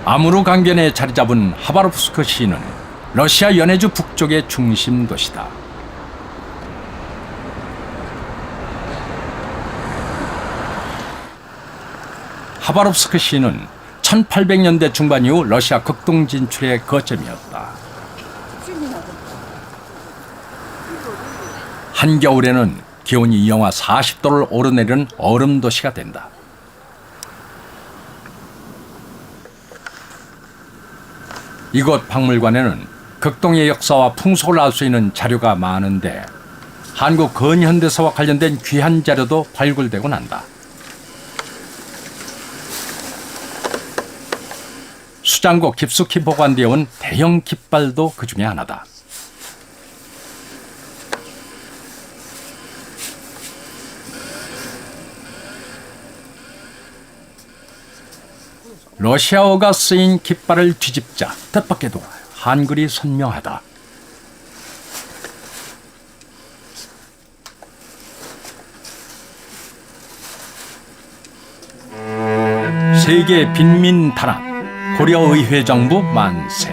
아무르 강변에 자리 잡은 하바롭스크 시는 러시아 연해주 북쪽의 중심 도시다. 하바롭스크 시는 1800년대 중반 이후 러시아 극동 진출의 거점이었다. 한겨울에는 기온이 영하 40도를 오르내리는 얼음 도시가 된다. 이곳 박물관에는 극동의 역사와 풍속을 알 수 있는 자료가 많은데 한국 근현대사와 관련된 귀한 자료도 발굴되곤 한다. 수장고 깊숙이 보관되어 온 대형 깃발도 그 중에 하나다. 러시아어가 쓰인 깃발을 뒤집자 뜻밖에도 한글이 선명하다. 세계 빈민 단합, 고려의회 정부 만세.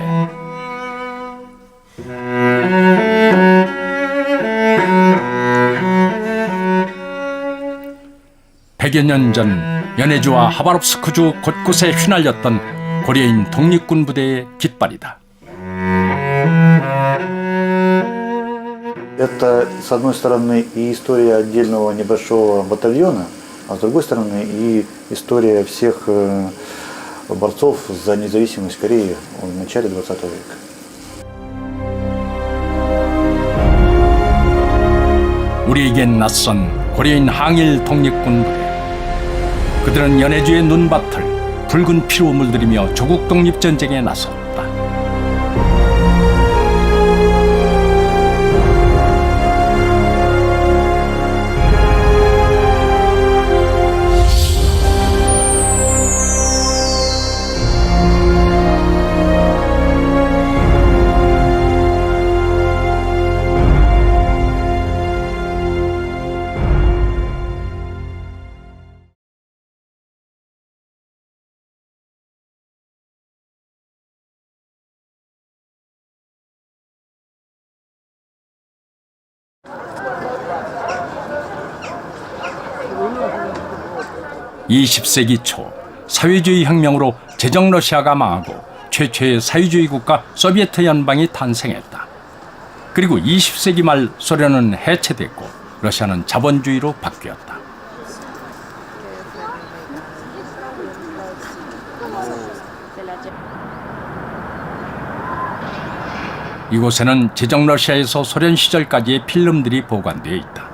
백여 년 전 연해주와 하바롭스크주 곳곳에 휘날렸던 고려인 독립군 부대의 깃발이다. Это, с одной стороны, и история отдельного небольшого батальона, а с другой стороны, и история всех борцов за независимость Кореи в начале 20 века. 우리에겐 낯선 고려인 항일 독립군 부대. 그들은 연해주의 눈밭을 붉은 피로 물들이며 조국 독립전쟁에 나섰다. (20세기) 초 사회주의 혁명으로 제정 러시아가 망하고 최초의 사회주의 국가 소비에트 연방이 탄생했다. 그리고 20세기 말 소련은 해체됐고 러시아는 자본주의로 바뀌었다. 이곳에는 제정 러시아에서 소련 시절까지의 필름들이 보관되어 있다.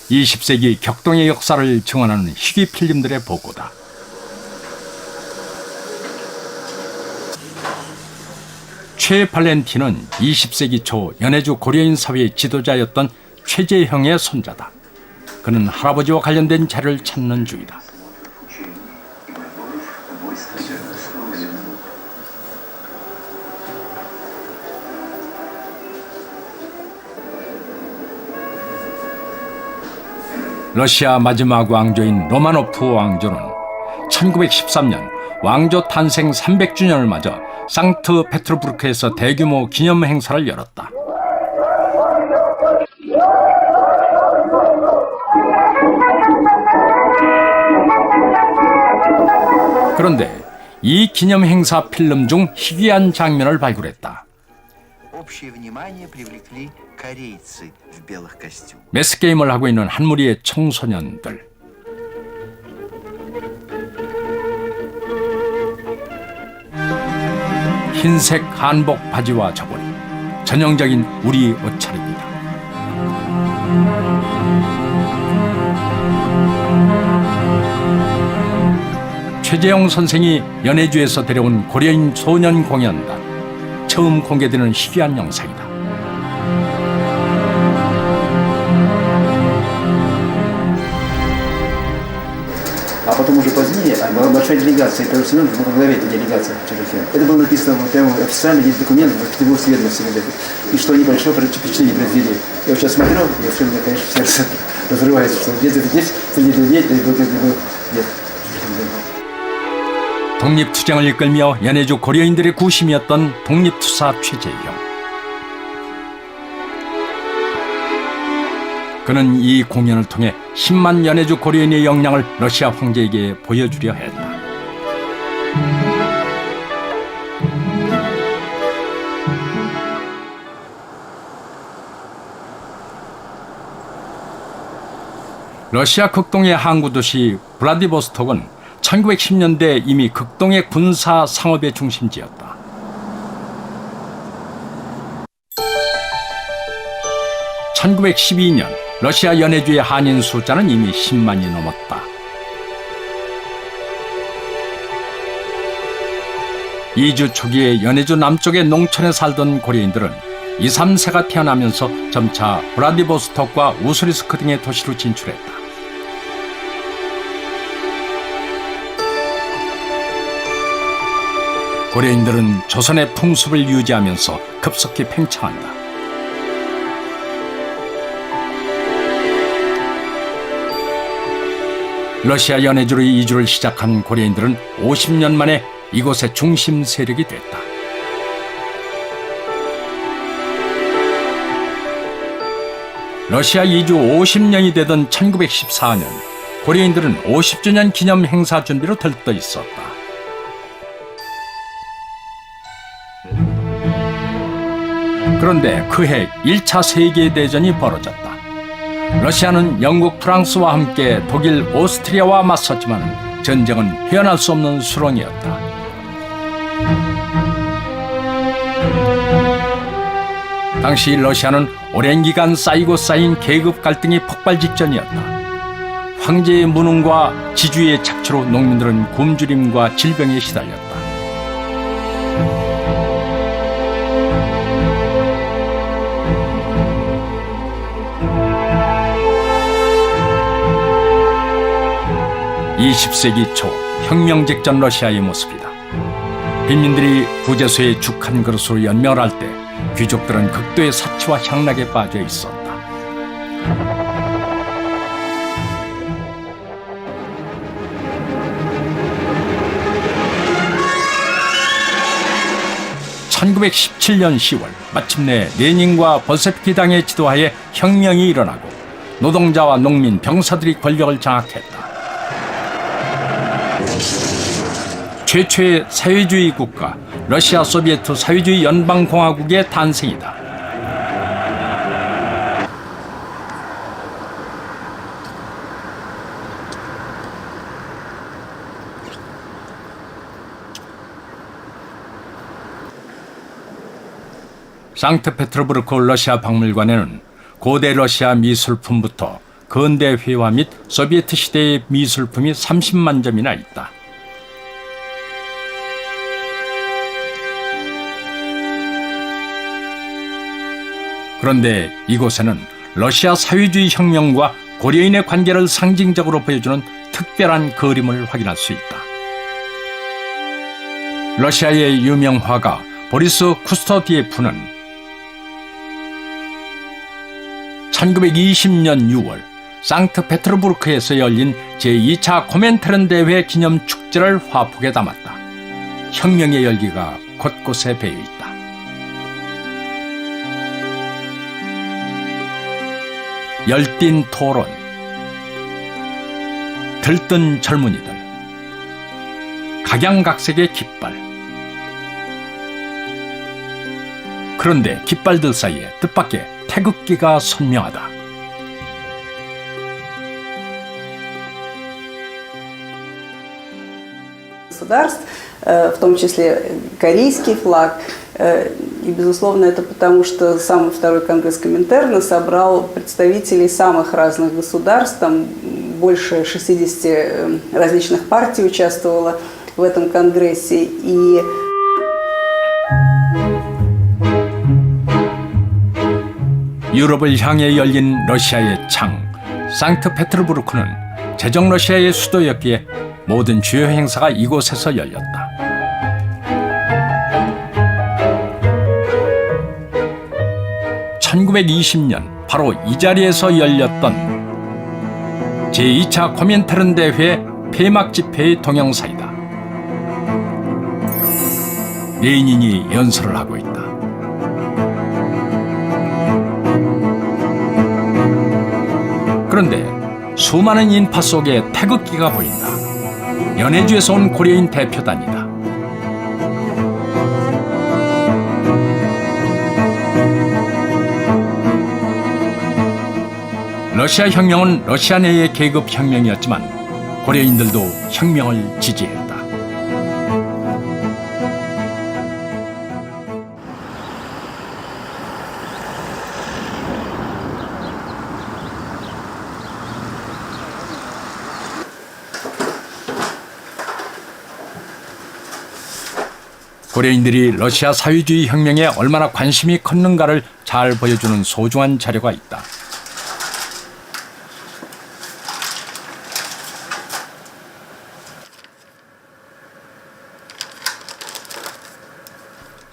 (20세기) 격동의 역사를 증언하는 희귀 필름들의 보고다. 최 발렌틴은 20세기 초 연해주 고려인 사회의 지도자였던 최재형의 손자다. 그는 할아버지와 관련된 자료를 찾는 중이다. 러시아 마지막 왕조인 로마노프 왕조는 1913년 왕조 탄생 300주년을 맞아 상트페테르부르크에서 대규모 기념 행사를 열었다. 그런데 이 기념 행사 필름 중 희귀한 장면을 발굴했다. 매스게임을 하고 있는 한 무리의 청소년들. 흰색 한복 바지와 저고리, 전형적인 우리 옷차림이다. 최재형 선생이 연해주에서 데려온 고려인 소년 공연단. 처음 공개되는 희귀한 영상이다. А потом уже позднее большой делегацией Петр Семенович был во главе этой делегации в Чехии. Это было написано вот прямо официально, есть документы в Петербургской ведомости. И что они большое впечатление произвели. Я вот сейчас смотрю, и все, мне, конечно, сердце разрывается, что где-то здесь, среди людей, нет. 독립투쟁을 이끌며 연해주 고려인들의 구심이었던 독립투사 최재형. 그는 이 공연을 통해 10만 연해주 고려인의 역량을 러시아 황제에게 보여주려 했다. 러시아 극동의 항구 도시 블라디보스톡은 1910년대 이미 극동의 군사 상업의 중심지였다. (1912년) 러시아 연해주의 한인 숫자는 이미 10만이 넘었다. 이주 초기에 연해주 남쪽의 농촌에 살던 고려인들은 2, 3세가 태어나면서 점차 블라디보스톡과 우스리스크 등의 도시로 진출했다. 고려인들은 조선의 풍습을 유지하면서 급속히 팽창한다. 러시아 연해주로 이주를 시작한 고려인들은 50년 만에 이곳의 중심 세력이 됐다. 러시아 이주 50년이 되던 1914년, 고려인들은 50주년 기념 행사 준비로 들떠 있었다. 그런데 그해 1차 세계대전이 벌어졌다. 러시아는 영국, 프랑스와 함께 독일, 오스트리아와 맞섰지만 전쟁은 헤어날 수 없는 수렁이었다. 당시 러시아는 오랜 기간 쌓이고 쌓인 계급 갈등이 폭발 직전이었다. 황제의 무능과 지주의 착취로 농민들은 굶주림과 질병에 시달렸다. (20세기) 초 혁명 직전 러시아의 모습이다. 빈민들이 구제소에 죽 한 그릇으로 연명을 할 때 귀족들은 극도의 사치와 향락에 빠져 있었다. (1917년 10월) 마침내 레닌과 볼셰비키당의 지도하에 혁명이 일어나고 노동자와 농민, 병사들이 권력을 장악했다. 최초의 사회주의 국가 러시아 소비에트 사회주의 연방공화국의 탄생이다. 상트페테르부르크 러시아 박물관에는 고대 러시아 미술품부터 근대 회화 및 소비에트 시대의 미술품이 30만 점이나 있다. 그런데 이곳에는 러시아 사회주의 혁명과 고려인의 관계를 상징적으로 보여주는 특별한 그림을 확인할 수 있다. 러시아의 유명 화가 보리스 쿠스토디예프는 1920년 6월 상트페테르부르크에서 열린 제2차 코멘테른 대회 기념 축제를 화폭에 담았다. 혁명의 열기가 곳곳에 배어 있다. 열띤 토론, 들뜬 젊은이들, 각양각색의 깃발. 그런데 깃발들 사이에 뜻밖의 태극기가 선명하다. Государств, в том числе корейский флаг. И, безусловно, это потому, что сам второй конгресс Коминтерна собрал представителей самых разных государств. Там больше 60 различных партий участвовало в этом конгрессе. И 유럽을 향해 열린 러시아의 창, 상트페테르부르크는 제정 러시아의 수도였기에 모든 주요 행사가 이곳에서 열렸다. (1920년) 바로 이 자리에서 열렸던 제2차 코민테른 대회 폐막 집회의 동영상이다. 레닌이 연설을 하고 있다. 그런데 수많은 인파 속에 태극기가 보인다. 연해주에서 온 고려인 대표단이다. 러시아 혁명은 러시아 내의 계급 혁명이었지만 고려인들도 혁명을 지지했다. 고려인들이 러시아 사회주의 혁명에 얼마나 관심이 컸는가를 잘 보여주는 소중한 자료가 있다.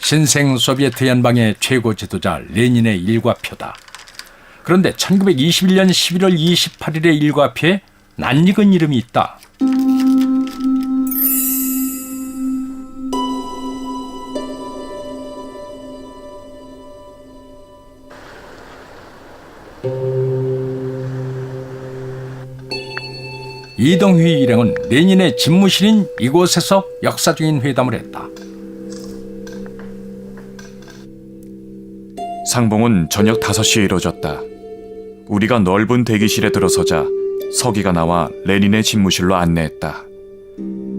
신생 소비에트 연방의 최고 지도자 레닌의 일과표다. 그런데 1921년 11월 28일의 일과표에 낯익은 이름이 있다. 이동휘 일행은 레닌의 집무실인 이곳에서 역사적인 회담을 했다. 상봉은 저녁 5시에 이뤄졌다. 우리가 넓은 대기실에 들어서자 서기가 나와 레닌의 집무실로 안내했다.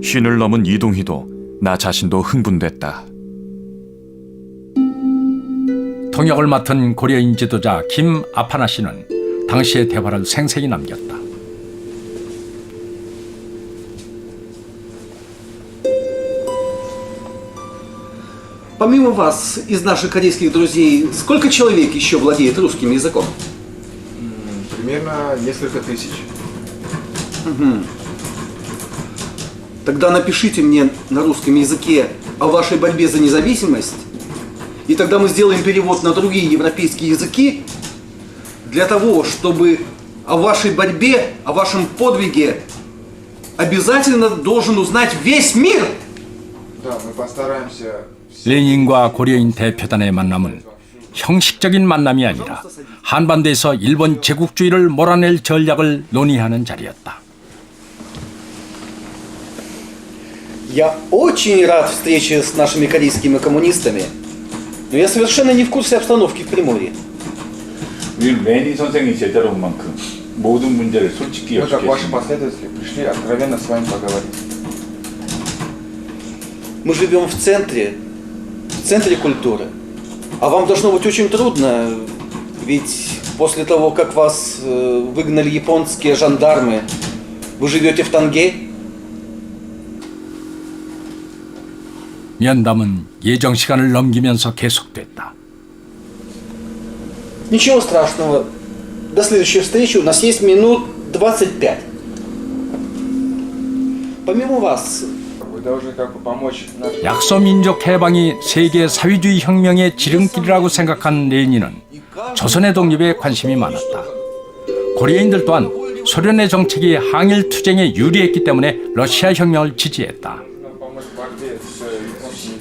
쉰을 넘은 이동희도 나 자신도 흥분됐다. 통역을 맡은 고려인 지도자 김 아파나 씨는 당시의 대화를 생생히 남겼다. Помимо вас, из наших корейских друзей, сколько человек еще владеет русским языком? Примерно несколько тысяч. Тогда напишите мне на русском языке о вашей борьбе за независимость, и тогда мы сделаем перевод на другие европейские языки для того, чтобы о вашей борьбе, о вашем подвиге обязательно должен узнать весь мир. Да, мы постараемся. 레닌과 고려인 대표단의 만남은 형식적인 만남이 아니라 한반도에서 일본 제국주의를 몰아낼 전략을 논의하는 자리였다. Я очень рад встрече с нашими корейскими коммунистами, но я совершенно не в курсе обстановки в Приморье. 우리는 레닌 선생이 제자로 온 만큼 모든 문제를 솔직히 Мы, как ваши 역식했습니다. последователи, пришли откровенно с вами поговорить. Мы живем в центре культуры. А вам должно быть очень трудно, ведь после того, как вас выгнали японские жандармы, вы живете в Танге. 면담은 예정 시간을 넘기면서 계속됐다. Ничего страшного. До следующей встречи у нас есть минут 25. Помимо вас, Вы должны как бы помочь нашим... 약소민족 해방이 세계 사회주의 혁명의 지름길이라고 생각한 레닌은 조선의 독립에 관심이 많았다. 고려인들 또한 소련의 정책이 항일 투쟁에 유리했기 때문에 러시아 혁명을 지지했다. помочь в борьбе с японскими.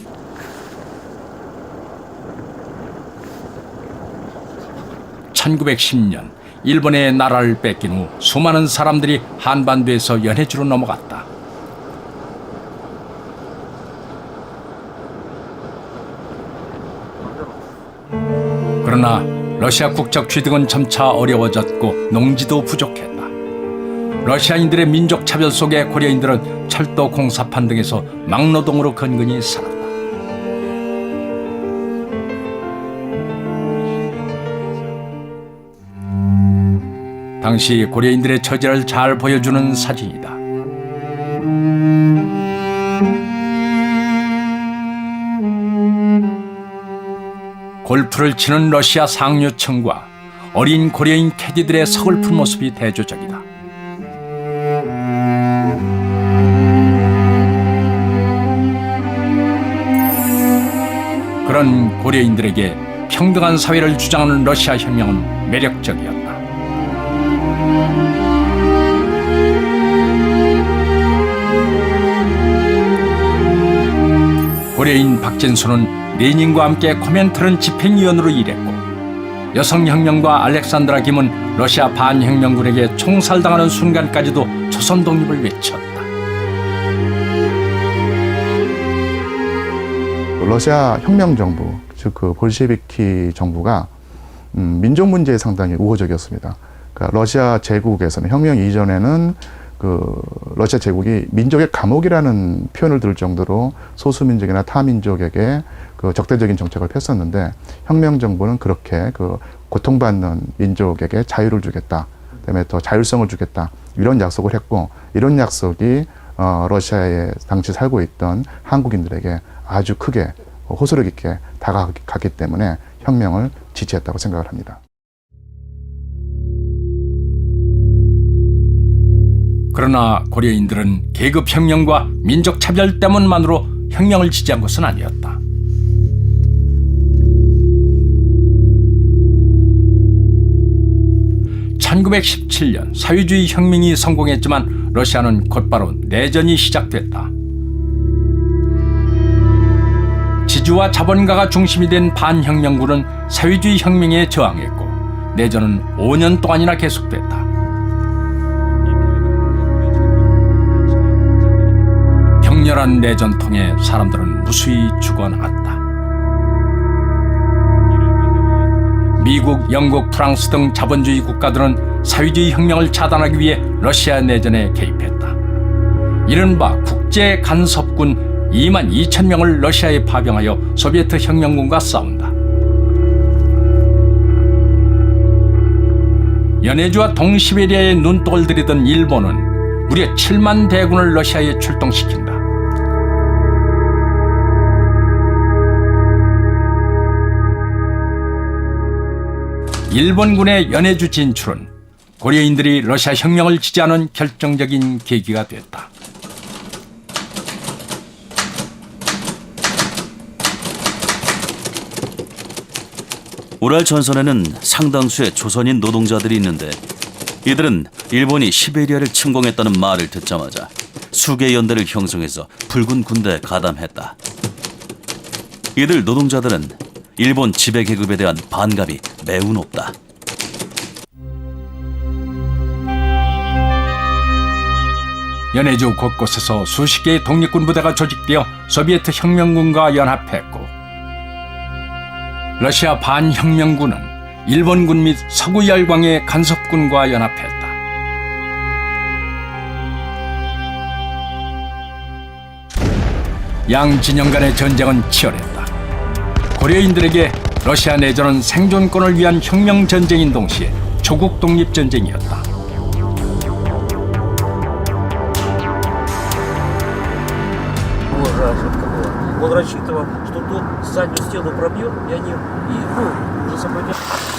1910년 일본의 나라를 뺏긴 후 수많은 사람들이 한반도에서 연해주로 넘어갔다. 그러나 러시아 국적 취득은 점차 어려워졌고 농지도 부족했다. 러시아인들의 민족 차별 속에 고려인들은 철도 공사판 등에서 막노동으로 근근히 살았다. 당시 고려인들의 처지를 잘 보여주는 사진이다. 골프를 치는 러시아 상류층과 어린 고려인 캐디들의 서글픈 모습이 대조적이다. 고려인들에게 평등한 사회를 주장하는 러시아 혁명은 매력적이었다. 고려인 박진수는 레닌과 함께 코멘트른 집행위원으로 일했고, 여성혁명가 알렉산드라 김은 러시아 반혁명군에게 총살당하는 순간까지도 조선 독립을 외쳤다. 러시아 혁명정부, 즉 그 볼셰비키 정부가 민족 문제에 상당히 우호적이었습니다. 그러니까 러시아 제국에서는 혁명 이전에는 그 러시아 제국이 민족의 감옥이라는 표현을 들 정도로 소수민족이나 타민족에게 그 적대적인 정책을 폈었는데, 혁명 정부는 그렇게 그 고통받는 민족에게 자유를 주겠다, 그다음에 더 자율성을 주겠다, 이런 약속을 했고, 이런 약속이 러시아에 당시 살고 있던 한국인들에게 아주 크게 호소력 있게 다가갔기 때문에 혁명을 지지했다고 생각을 합니다. 그러나 고려인들은 계급혁명과 민족차별 때문만으로 혁명을 지지한 것은 아니었다. (1917년) 사회주의 혁명이 성공했지만 러시아는 곧바로 내전이 시작됐다. 지주와 자본가가 중심이 된 반혁명군은 사회주의 혁명에 저항했고, 내전은 5년 동안이나 계속됐다. 격렬한 내전통에 사람들은 무수히 죽어나갔다. 미국, 영국, 프랑스 등 자본주의 국가들은 사회주의 혁명을 차단하기 위해 러시아 내전에 개입했다. 이른바 국제 간섭군 22,000명을 러시아에 파병하여 소비에트 혁명군과 싸운다. 연해주와 동시베리아에 눈독을 들이던 일본은 무려 7만 대군을 러시아에 출동시킨다. 일본군의 연해주 진출은 고려인들이 러시아 혁명을 지지하는 결정적인 계기가 됐다. 우랄 전선에는 상당수의 조선인 노동자들이 있는데, 이들은 일본이 시베리아를 침공했다는 말을 듣자마자 수개 연대를 형성해서 붉은 군대에 가담했다. 이들 노동자들은 일본 지배 계급에 대한 반감이 매우 높다. 연해주 곳곳에서 수십 개의 독립군 부대가 조직되어 소비에트 혁명군과 연합했고, 러시아 반혁명군은 일본군 및 서구 열강의 간섭군과 연합했다. 양 진영 간의 전쟁은 치열했다. 고려인들에게 러시아 내전은 생존권을 위한 혁명 전쟁인 동시에 조국 독립 전쟁이었다. Он рассчитывал, что тот заднюю стену пробьет, и они уже сопротивляются.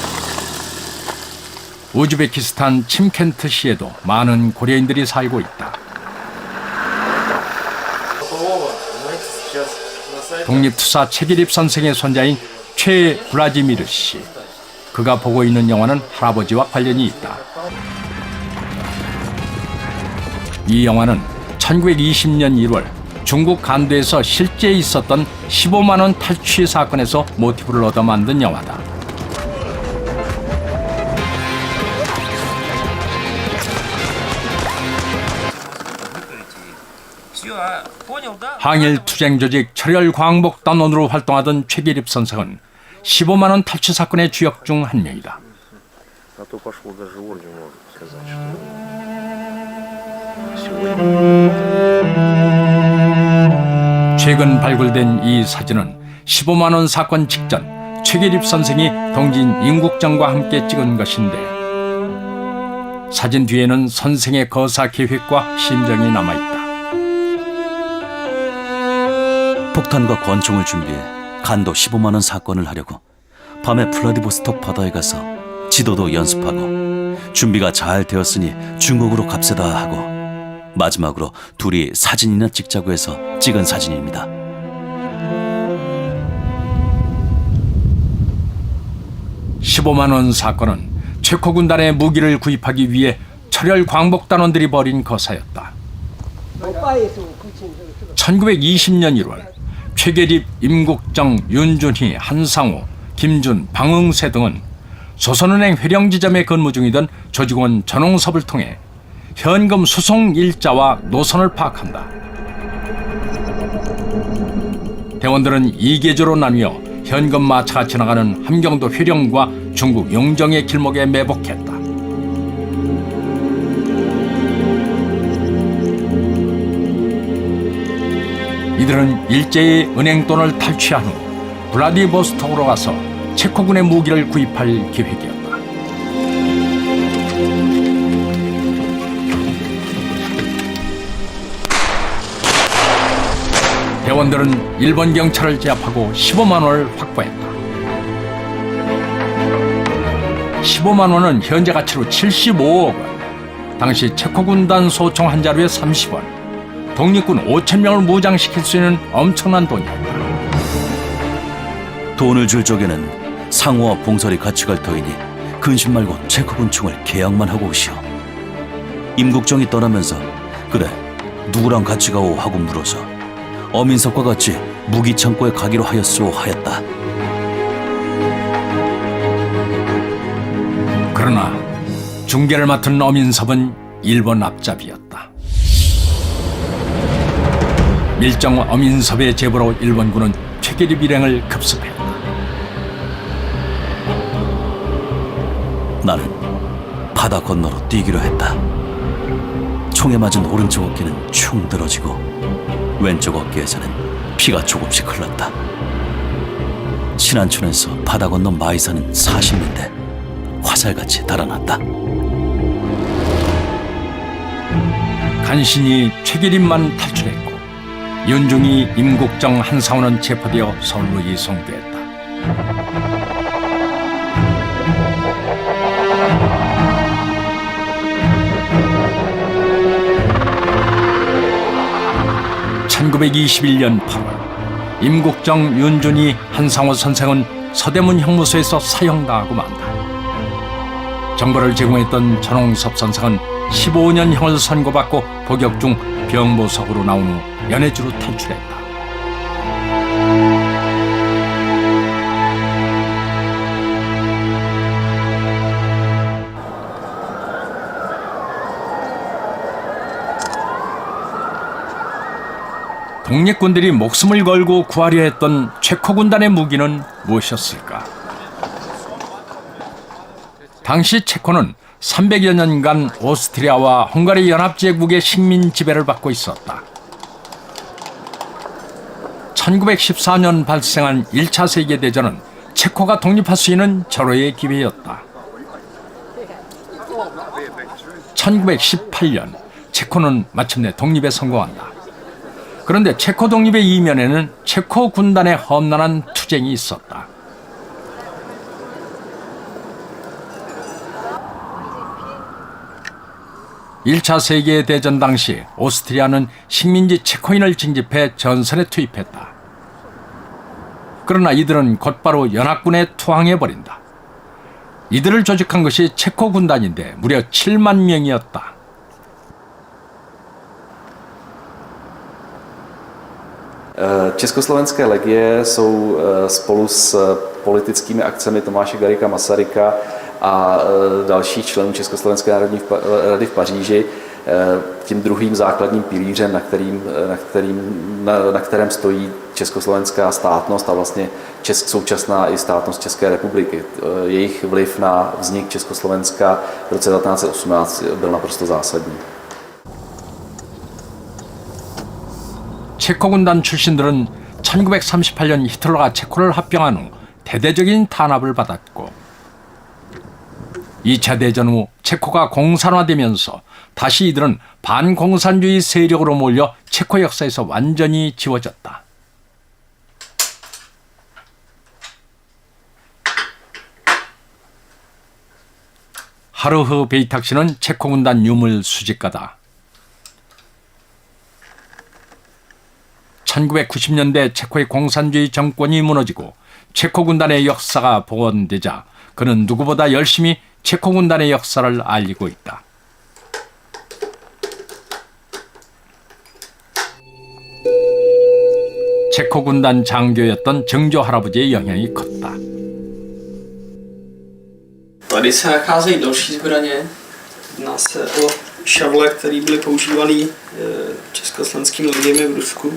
우즈베키스탄 침켄트시에도 많은 고려인들이 살고 있다. 독립투사 최기립 선생의 손자인 최 블라디미르 씨. 그가 보고 있는 영화는 할아버지와 관련이 있다. 이 영화는 1920년 1월 중국 간도에서 실제 있었던 15만 원 탈취 사건에서 모티브를 얻어 만든 영화다. 항일 투쟁 조직 철혈광복단원으로 활동하던 최기립 선생은 15만 원 탈취 사건의 주역 중 한 명이다. 최근 발굴된 이 사진은 15만 원 사건 직전 최기립 선생이 동진 임국정과 함께 찍은 것인데, 사진 뒤에는 선생의 거사 계획과 심정이 남아있다. 폭탄과 권총을 준비해 간도 15만 원 사건을 하려고 밤에 플라디보스톡 바다에 가서 지도도 연습하고, 준비가 잘 되었으니 중국으로 갑세다 하고, 마지막으로 둘이 사진이나 찍자고 해서 찍은 사진입니다. 15만 원 사건은 체코 군단의 무기를 구입하기 위해 철혈 광복단원들이 벌인 거사였다. 1920년 1월 최계립, 임국정, 윤준희, 한상우, 김준, 방응세 등은 조선은행 회령지점에 근무 중이던 조직원 전홍섭을 통해 현금 수송 일자와 노선을 파악한다. 대원들은 2계조로 나뉘어 현금 마차가 지나가는 함경도 회령과 중국 용정의 길목에 매복했다. 이들은 일제히 은행돈을 탈취한 후 블라디보스톡으로 가서 체코군의 무기를 구입할 계획이었다. 대원들은 일본 경찰을 제압하고 15만 원을 확보했다. 15만 원은 현재 가치로 75억 원. 당시 체코 군단 소총 한 자루에 30원. 독립군 5천 명을 무장시킬 수 있는 엄청난 돈이었다. 돈을 줄 적에는 상호와 봉설이 같이 갈 터이니 근심 말고 체코군 총을 계약만 하고 오시오. 임국정이 떠나면서 그래 누구랑 같이 가오 하고 물어서 어민석과 같이 무기 창고에 가기로 하였소 하였다. 그러나 중계를 맡은 어민섭은 일본 앞잡이였다. 밀정 어민섭의 제보로 일본군은 최계립 일행을 급습했다. 나는 바다 건너로 뛰기로 했다. 총에 맞은 오른쪽 어깨는 축 늘어지고 왼쪽 어깨에서는 피가 조금씩 흘렀다. 신안촌에서 바다 건너 마이사는 40리인데 화살같이 달아났다. 간신히 최계립만 탈출했고 윤중이, 임국정, 한상우는 체포되어 서울로 이송됐다. (1921년 8월) 임국정, 윤준이, 한상우 선생은 서대문 형무소에서 사형당하고 만다. 정보를 제공했던 전홍섭 선생은 15년형을 선고받고 복역 중 병보석으로 나온 후 연해주로 탈출했다. 독립군들이 목숨을 걸고 구하려 했던 체코 군단의 무기는 무엇이었을까? 당시 체코는 300여 년간 오스트리아와 헝가리 연합제국의 식민 지배를 받고 있었다. 1914년 발생한 1차 세계대전은 체코가 독립할 수 있는 절호의 기회였다. 1918년 체코는 마침내 독립에 성공한다. 그런데 체코 독립의 이면에는 체코 군단의 험난한 투쟁이 있었다. (1차 세계대전) 당시 오스트리아는 식민지 체코인을 징집해 전선에 투입했다. 그러나 이들은 곧바로 연합군에 투항해버린다. 이들을 조직한 것이 체코 군단인데 무려 7만 명이었다. Československé legie jsou spolu s politickými akcemi Tomáše Garrigua Masaryka a dalších členů Československé národní rady v Paříži tím druhým základním pilířem, na kterém stojí československá státnost a vlastně současná i státnost České republiky. Jejich vliv na vznik Československa v roce 1918 byl naprosto zásadní. 체코 군단 출신들은 1938년 히틀러가 체코를 합병한 후 대대적인 탄압을 받았고 2차 대전 후 체코가 공산화되면서 다시 이들은 반공산주의 세력으로 몰려 체코 역사에서 완전히 지워졌다. 하르흐 베이탁 씨는 체코 군단 유물 수집가다. 1990년대 체코의 공산주의 정권이 무너지고 체코 군단의 역사가 복원되자 그는 누구보다 열심히 체코 군단의 역사를 알리고 있다. 체코 군단 장교였던 정조 할아버지의 영향이 컸다. Tady se nacházejí další zbraně. Jedná se o šavle, které byly používané československými legiemi v Rusku.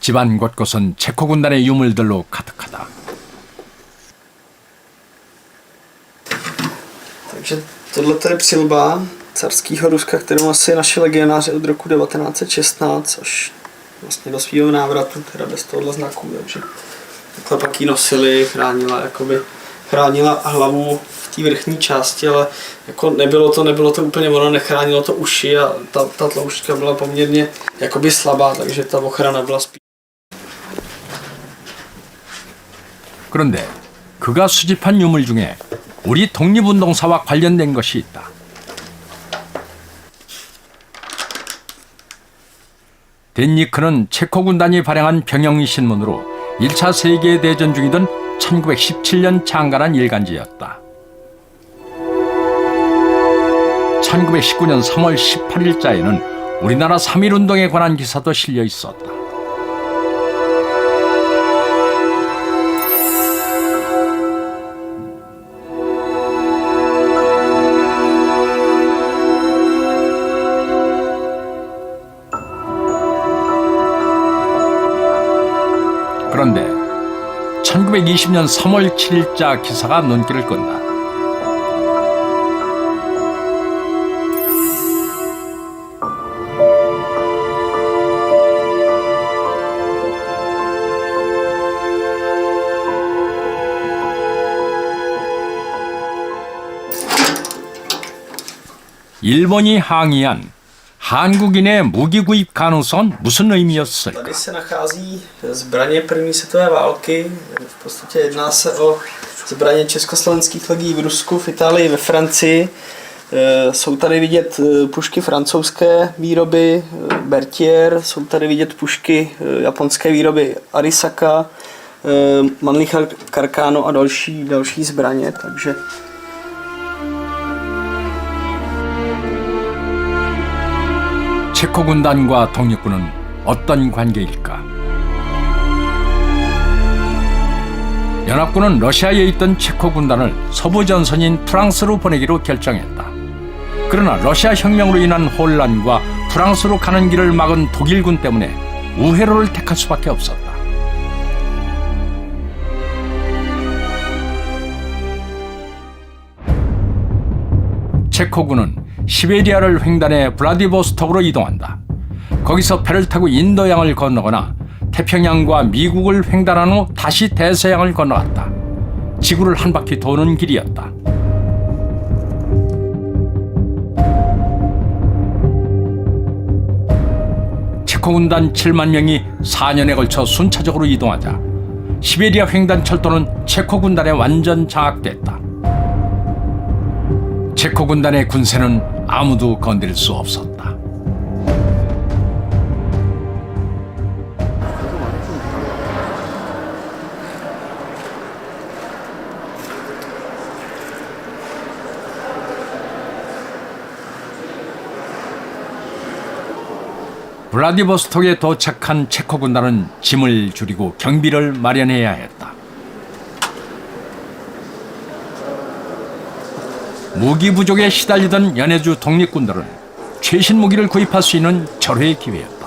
집안 곳곳은 체코 군단의 유물들로 가득하다. Takže tohle je přilba carského Ruska, kterou asi naši legionáři od roku 1916 až vlastně do svého návratu, teda bez tohohle znaku, takže takhle pak ji nosili, chránila hlavu v té vrchní části, ale jako nebylo to úplně ono, nechránilo to uši a ta tloušťka byla poměrně jakoby slabá, takže ta ochrana byla spíš. 그런데 그가 수집한 유물 중에 우리 독립운동사와 관련된 것이 있다. 덴니크는 체코 군단이 발행한 병영 신문으로 1차 세계대전 중이던 1917년 창간한 일간지였다. 1919년 3월 18일자에는 우리나라 3.1운동에 관한 기사도 실려 있었다. 그런데 1920년 3월 7일자 기사가 눈길을 끈다. 일본이 항의한 한국인의 무기 구입 가능성은 무슨 의미였을까? Tady se nachází zbraně první světové války. V podstatě jedná se o zbraně československých legií v Rusku, v Itálii, ve Francii. Jsou tady vidět pušky francouzské výroby Berthier, jsou tady vidět pušky japonské výroby Arisaka, Mannlicher Carcano a další zbraně, takže 체코 군단과 독립군은 어떤 관계일까? 연합군은 러시아에 있던 체코 군단을 서부 전선인 프랑스로 보내기로 결정했다. 그러나 러시아 혁명으로 인한 혼란과 프랑스로 가는 길을 막은 독일군 때문에 우회로를 택할 수밖에 없었다. 체코군은 시베리아를 횡단해 블라디보스톡으로 이동한다. 거기서 배를 타고 인도양을 건너거나 태평양과 미국을 횡단한 후 다시 대서양을 건너갔다. 지구를 한 바퀴 도는 길이었다. 체코군단 7만 명이 4년에 걸쳐 순차적으로 이동하자 시베리아 횡단 철도는 체코군단에 완전 장악됐다. 체코군단의 군세는 아무도 건드릴 수 없었다. 블라디보스톡에 도착한 체코 군단은 짐을 줄이고 경비를 마련해야 했다. 무기 부족에 시달리던 연해주 독립군들은 최신 무기를 구입할 수 있는 절호의 기회였다.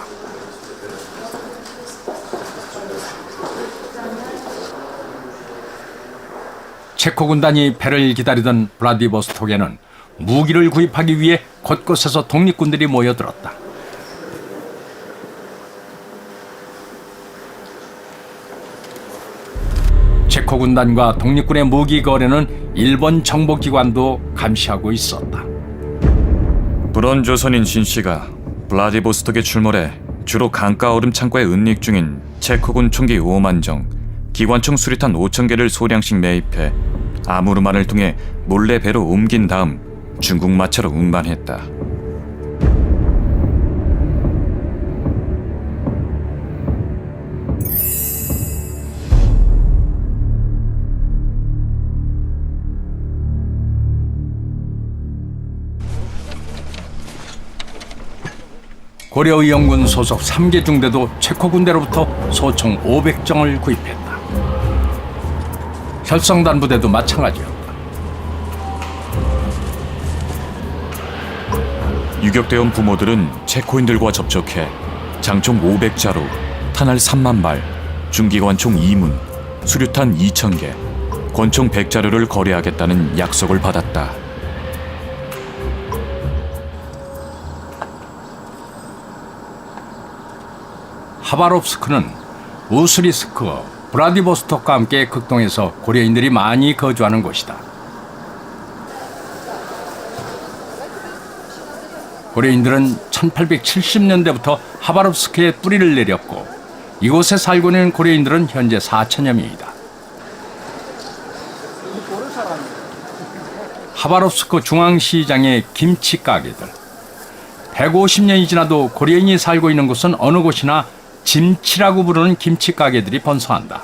체코 군단이 배를 기다리던 블라디보스톡에는 무기를 구입하기 위해 곳곳에서 독립군들이 모여들었다. 체코 군단과 독립군의 무기 거래는 일본 정보기관도 감시하고 있었다. 불온조선인 신씨가 블라디보스톡에 출몰해 주로 강가 얼음 창고에 은닉 중인 체코군 총기 5만 정, 기관총 수리탄 5천 개를 소량씩 매입해 아무르만을 통해 몰래 배로 옮긴 다음 중국 마차로 운반했다. 고려의용군 소속 3개 중대도 체코 군대로부터 소총 500정을 구입했다. 혈성단 부대도 마찬가지였다. 유격대원 부모들은 체코인들과 접촉해 장총 500자루, 탄알 3만 발, 중기관총 2문, 수류탄 2,000개, 권총 100자루를 거래하겠다는 약속을 받았다. 하바롭스크는 우스리스크, 브라디보스톡과 함께 극동에서 고려인들이 많이 거주하는 곳이다. 고려인들은 1870년대부터 하바롭스크에 뿌리를 내렸고 이곳에 살고 있는 고려인들은 현재 4천여 명이다. 하바롭스크 중앙시장의 김치 가게들. 150년이 지나도 고려인이 살고 있는 곳은 어느 곳이나 짐치라고 부르는 김치 가게들이 번성한다.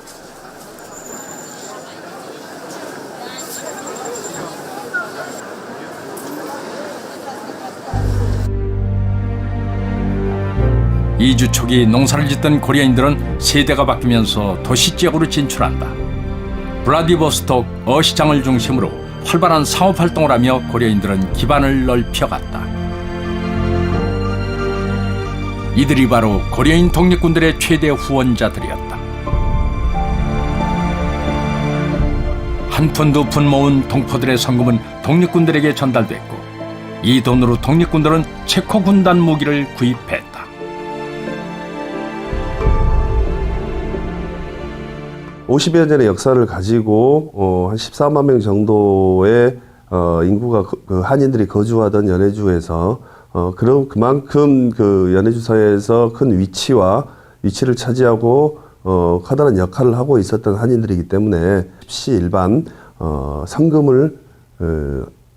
이주 초기 농사를 짓던 고려인들은 세대가 바뀌면서 도시 지역으로 진출한다. 블라디보스톡 어시장을 중심으로 활발한 상업 활동을 하며 고려인들은 기반을 넓혀갔다. 이들이 바로 고려인 독립군들의 최대 후원자들이었다. 한 푼 두 푼 모은 동포들의 성금은 독립군들에게 전달됐고 이 돈으로 독립군들은 체코 군단 무기를 구입했다. (50여) 년의 역사를 가지고 한 14만 명 정도의 인구가 한인들이 거주하던 연해주에서 그만큼 그 연해주 사회에서 큰 위치를 차지하고 커다란 역할을 하고 있었던 한인들이기 때문에 십시일반 상금을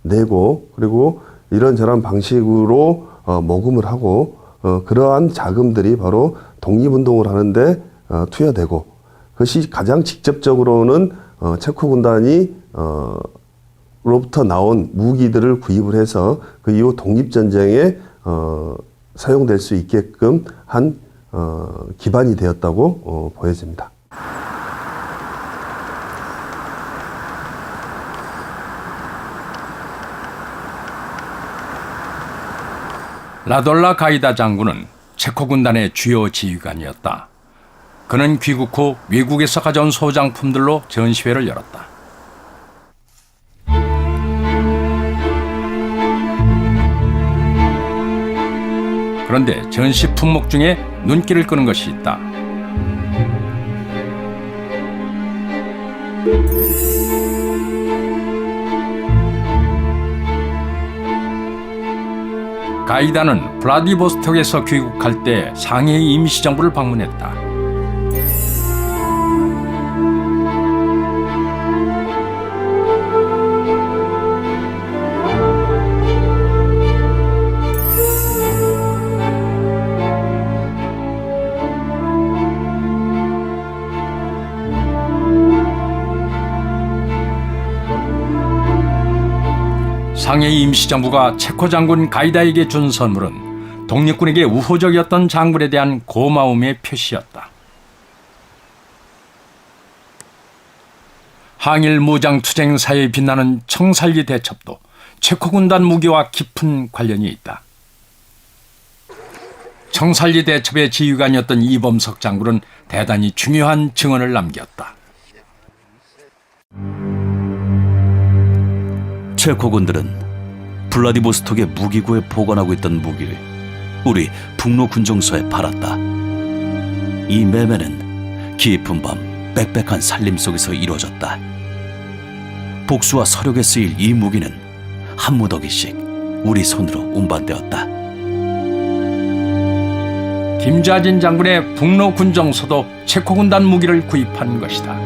내고 그리고 이런저런 방식으로 모금을 하고 그러한 자금들이 바로 독립운동을 하는데 투여되고 그것이 가장 직접적으로는 체코 군단이 로부터 나온 무기들을 구입을 해서 그 이후 독립전쟁에 사용될 수 있게끔 한 기반이 되었다고 보여집니다. 라돌라 가이다 장군은 체코 군단의 주요 지휘관이었다. 그는 귀국 후 외국에서 가져온 소장품들로 전시회를 열었다. 그런데 전시 품목 중에 눈길을 끄는 것이 있다. 가이다는 블라디보스톡에서 귀국할 때 상해의 임시정부를 방문했다. 상해의 임시정부가 체코 장군 가이다에게 준 선물은 독립군에게 우호적이었던 장군에 대한 고마움의 표시였다. 항일 무장투쟁 사회에 빛나는 청살기 대첩도 체코 군단 무기와 깊은 관련이 있다. 청살기 대첩의 지휘관이었던 이범석 장군은 대단히 중요한 증언을 남겼다. 체코군들은 블라디보스톡의 무기고에 보관하고 있던 무기를 우리 북로 군정소에 팔았다. 이 매매는 깊은 밤 빽빽한 살림 속에서 이루어졌다. 복수와 서력에 쓰일 이 무기는 한 무더기씩 우리 손으로 운반되었다. 김좌진 장군의 북로 군정소도 체코 군단 무기를 구입한 것이다.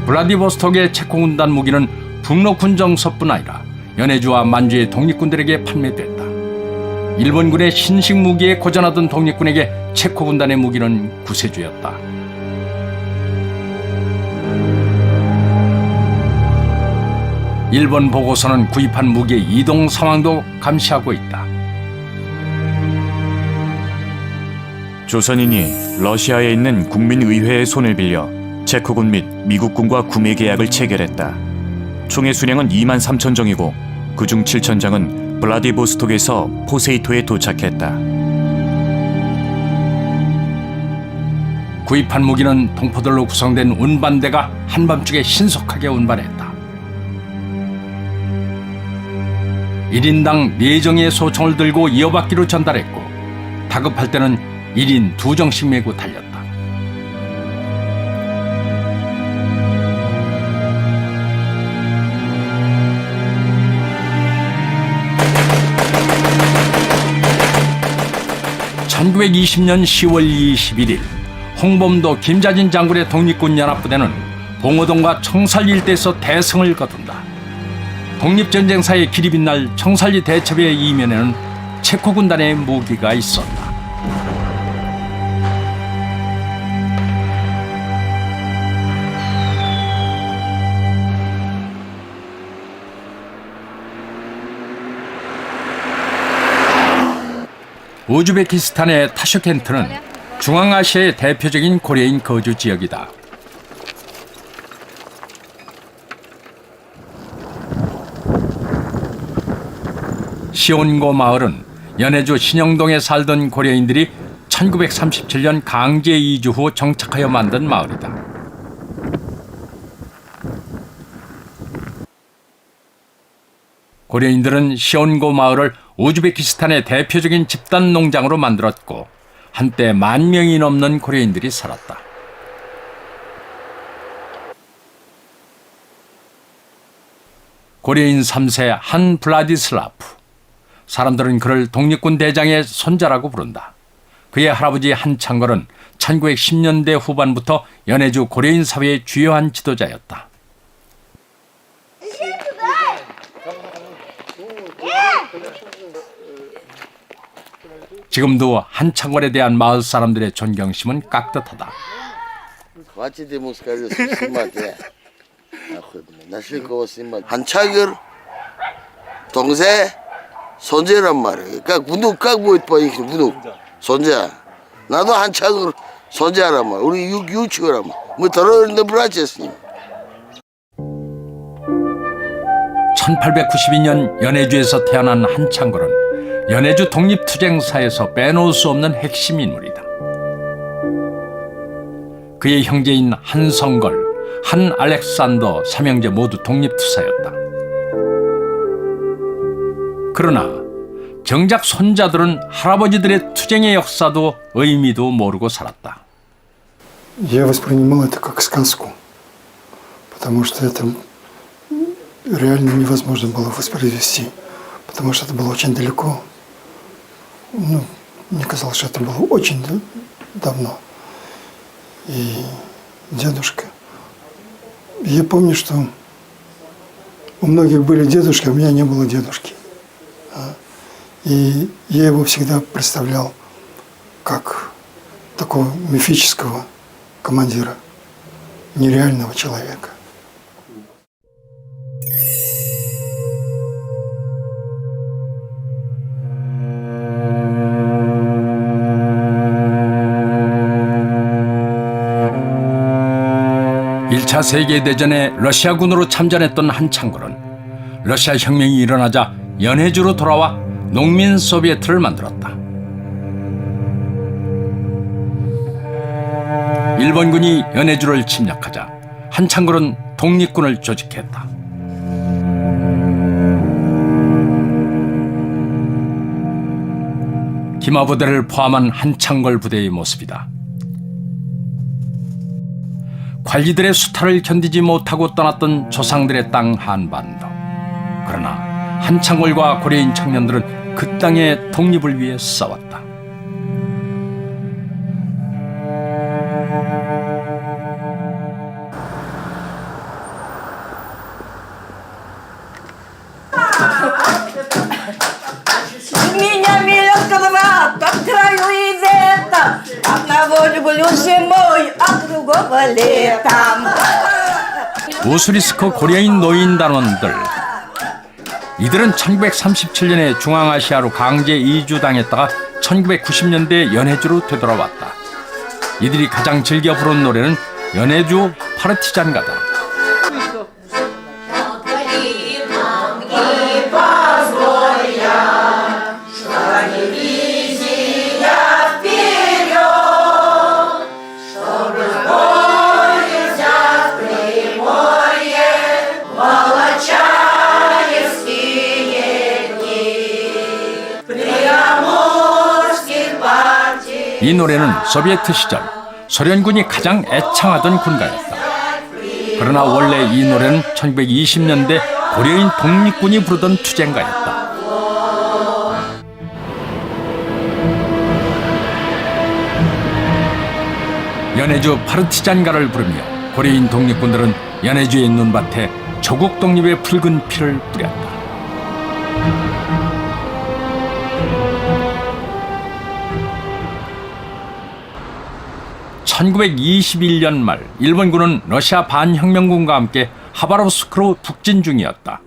블라디보스톡의 체코 군단 무기는 북로 군정소뿐 아니라 연해주와 만주의 독립군들에게 판매됐다. 일본군의 신식 무기에 고전하던 독립군에게 체코 군단의 무기는 구세주였다. 일본 보고서는 구입한 무기의 이동 상황도 감시하고 있다. 조선인이 러시아에 있는 국민의회의 손을 빌려 체코군 및 미국군과 구매 계약을 체결했다. 총의 수량은 2만 3천 정이고 그중 7천 장은 블라디보스톡에서 포세이토에 도착했다. 구입한 무기는 동포들로 구성된 운반대가 한밤중에 신속하게 운반했다. 1인당 4정의 소총을 들고 이어받기로 전달했고 다급할 때는 1인 2정씩 메고 달렸다. (1920년 10월 21일) 홍범도 김자진 장군의 독립군 연합부대는 봉오동과 청살 일대에서 대승을 거둔다. 독립전쟁사의 길이 빛날 청살리 대첩의 이면에는 체코 군단의 무기가 있었다. 우즈베키스탄의 타슈켄트는 중앙아시아의 대표적인 고려인 거주 지역이다. 시온고 마을은 연해주 신영동에 살던 고려인들이 1937년 강제 이주 후 정착하여 만든 마을이다. 고려인들은 시온고 마을을 우즈베키스탄의 대표적인 집단 농장으로 만들었고 한때 10,000명이 넘는 고려인들이 살았다. 고려인 3세 한 블라디슬라프. 사람들은 그를 독립군 대장의 손자라고 부른다. 그의 할아버지 한창걸은 1910년대 후반부터 연해주 고려인 사회의 주요한 지도자였다. 지금도 한창걸에 대한 마을 사람들의 존경심은 깍듯하다. 한창걸 동생 손자란 말이에요. как внук, как будет по-ихнему внук? 손자. 나도 한창걸 손자란 말. 우리 유치고란 말. мы троюродные братья с ним. 1892년 연해주에서 태어난 한창걸은 연해주 독립투쟁사에서 빼놓을 수 없는 핵심 인물이다. 그의 형제인 한성걸, 한 알렉산더 삼형제 모두 독립투사였다. 그러나 정작 손자들은 할아버지들의 투쟁의 역사도 의미도 모르고 살았다. Я воспринимал это как сказку, потому что это реально невозможно было воспроизвести, потому что это было очень далеко. Мне казалось, что это было очень давно. И дедушка. Я помню, что у многих были дедушки, а у меня не было дедушки. И я его всегда представлял как такого мифического командира, нереального человека. (1차 세계대전에 러시아군으로 참전했던 한창걸은 러시아 혁명이 일어나자 연해주로 돌아와 농민 소비에트를 만들었다. 일본군이 연해주를 침략하자 한창걸은 독립군을 조직했다. 기마부대를 포함한 한창걸 부대의 모습이다. 관리들의 수탈을 견디지 못하고 떠났던 조상들의 땅 한반도. 그러나 한창걸과 고려인 청년들은 그 땅의 독립을 위해 싸웠다. Меня миллион квадрат, от краю и вета, одного люблю зимой, а другого летом. 우스리스크 고려인 노인단원들. 이들은 1937년에 중앙아시아로 강제 이주당했다가 1990년대 연해주로 되돌아왔다. 이들이 가장 즐겨 부른 노래는 연해주 파르티잔가다. 이 노래는 소비에트 시절 소련군이 가장 애창하던 군가였다. 그러나 원래 이 노래는 1920년대 고려인 독립군이 부르던 투쟁가였다. 연해주 파르티잔가를 부르며 고려인 독립군들은 연해주의 눈밭에 조국 독립의 붉은 피를 뿌렸다. (1921년) 말 일본군은 러시아 반혁명군과 함께 하바롭스크로 북진 중이었다.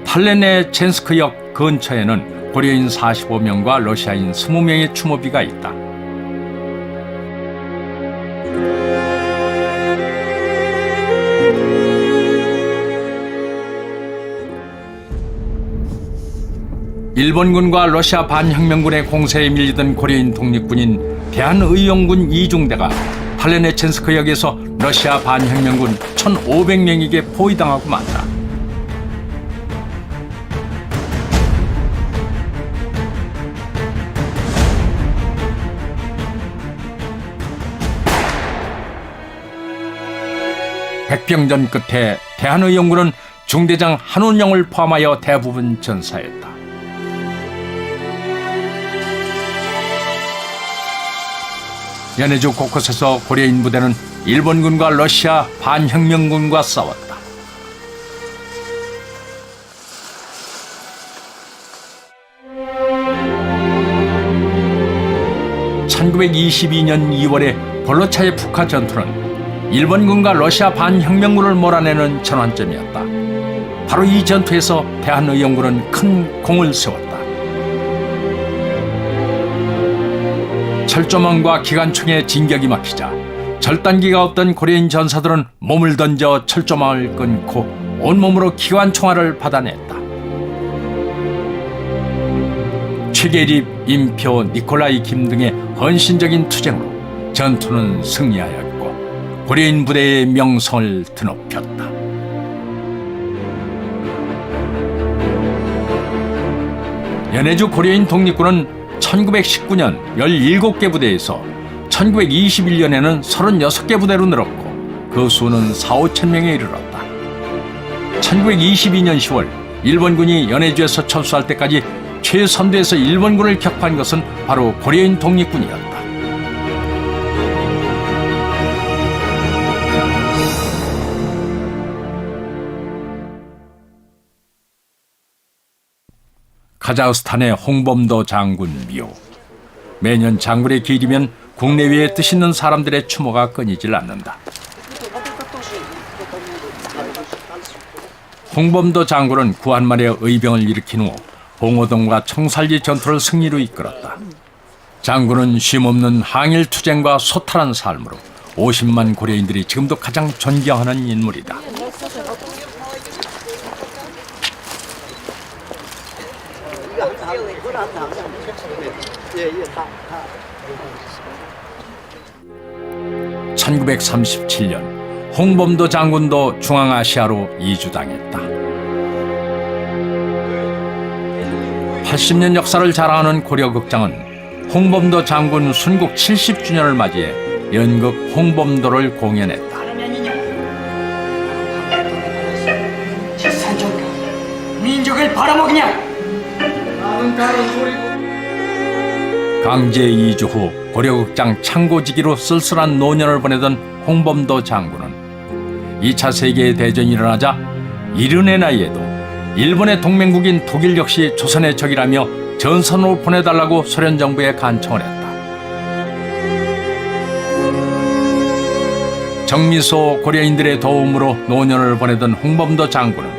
탈레네첸스크역 근처에는 고려인 45명과 러시아인 20명의 추모비가 있다. 일본군과 러시아 반혁명군의 공세에 밀리던 고려인 독립군인 대한의용군 2중대가 탈레네첸스크역에서 러시아 반혁명군 1,500명에게 포위당하고 만다. 백병전 끝에 대한의용군은 중대장 한운영을 포함하여 대부분 전사했다. 연해주 곳곳에서 고려인 부대는 일본군과 러시아 반혁명군과 싸웠다. (1922년 2월의) 볼로차의 북하 전투는 일본군과 러시아 반혁명군을 몰아내는 전환점이었다. 바로 이 전투에서 대한의용군은 큰 공을 세웠다. 철조망과 기관총의 진격이 막히자 절단기가 없던 고려인 전사들은 몸을 던져 철조망을 끊고 온몸으로 기관총알을 받아냈다. 최계립, 임표, 니콜라이 김 등의 헌신적인 투쟁으로 전투는 승리하였고 고려인 부대의 명성을 드높였다. 연해주 고려인 독립군은 1919년 17개 부대에서 1921년에는 36개 부대로 늘었고 그 수는 4~5천 명에 이르렀다. 1922년 10월 일본군이 연해주에서 철수할 때까지 최선두에서 일본군을 격파한 것은 바로 고려인 독립군이었다. 카자흐스탄의 홍범도 장군 묘. 매년 장군의 길이면 국내외에 뜻 있는 사람들의 추모가 끊이질 않는다. 홍범도 장군은 구한말에 의병을 일으킨 후 봉오동과 청살리 전투를 승리로 이끌었다. 장군은 쉼없는 항일 투쟁과 소탈한 삶으로 50만 고려인들이 지금도 가장 존경하는 인물이다. (1937년) 홍범도 장군도 중앙아시아로 이주당했다. 80년 역사를 자랑하는 고려극장은 홍범도 장군 순국 70주년을 맞이해 연극 홍범도를 공연했다. 산정가 민족을 팔아먹냐? 강제 이주 후 고려극장 창고지기로 쓸쓸한 노년을 보내던 홍범도 장군은 2차 세계대전이 일어나자 70의 나이에도 일본의 동맹국인 독일 역시 조선의 적이라며 전선으로 보내달라고 소련 정부에 간청을 했다. 정미소 고려인들의 도움으로 노년을 보내던 홍범도 장군은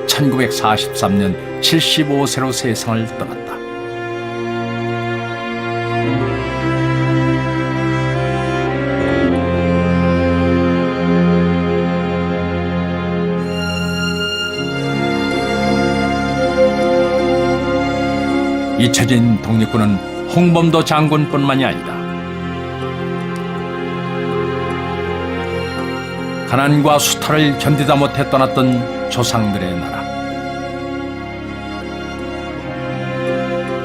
1943년 75세로 세상을 떠났다. 잊혀진 독립군은 홍범도 장군뿐만이 아니다. 가난과 수탈을 견디다 못해 떠났던 조상들의 나라.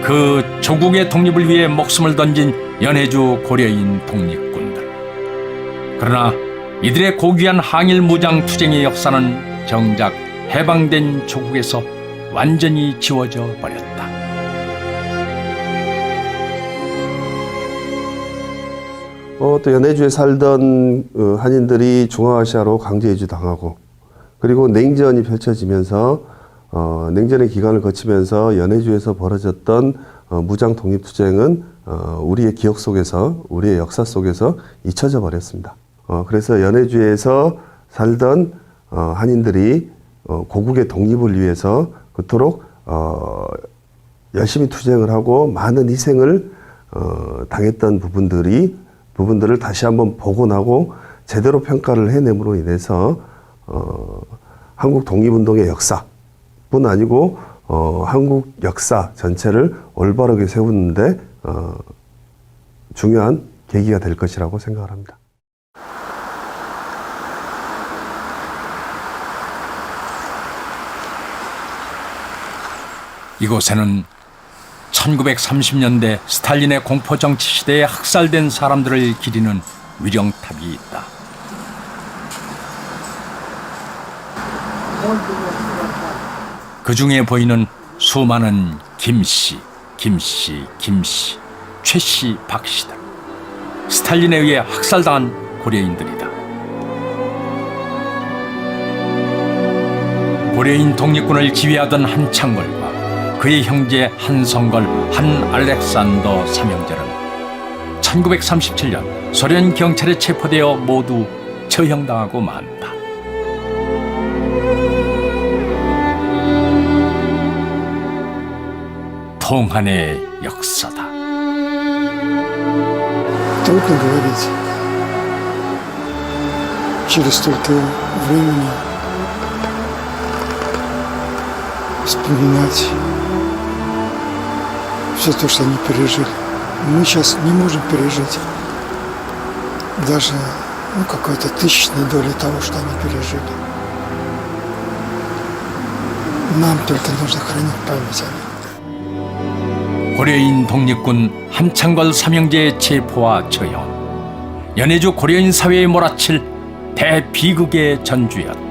그 조국의 독립을 위해 목숨을 던진 연해주 고려인 독립군들. 그러나 이들의 고귀한 항일 무장 투쟁의 역사는 정작 해방된 조국에서 완전히 지워져 버렸다. 또 연해주에 살던 한인들이 중앙아시아로 강제 이주 당하고, 그리고 냉전이 펼쳐지면서 냉전의 기간을 거치면서 연해주에서 벌어졌던 무장 독립투쟁은 우리의 기억 속에서, 우리의 역사 속에서 잊혀져 버렸습니다. 그래서 연해주에서 살던 한인들이 고국의 독립을 위해서 그토록 열심히 투쟁을 하고 많은 희생을 당했던 부분들을 다시 한번 복원하고 제대로 평가를 해냄으로 인해서 한국 독립운동의 역사뿐 아니고 한국 역사 전체를 올바르게 세우는데 중요한 계기가 될 것이라고 생각을 합니다. 이곳에는 1930년대 스탈린의 공포정치 시대에 학살된 사람들을 기리는 위령탑이 있다. 그 중에 보이는 수많은 김씨, 최씨, 박씨들. 스탈린에 의해 학살당한 고려인들이다. 고려인 독립군을 지휘하던 한창걸과 그의 형제 한성걸, 한알렉산더 삼형제는 1937년 소련 경찰에 체포되어 모두 처형당하고 만다. 통한의 역사다. Трудно говорить. Через столько времени вспоминать все то, что они пережили. Мы сейчас не можем пережить даже какой-то тысячной доли того, что они пережили. Нам только нужно хранить память о них. 고려인 독립군 한창걸 삼형제의 체포와 처형, 연해주 고려인 사회에 몰아칠 대비극의 전주였다.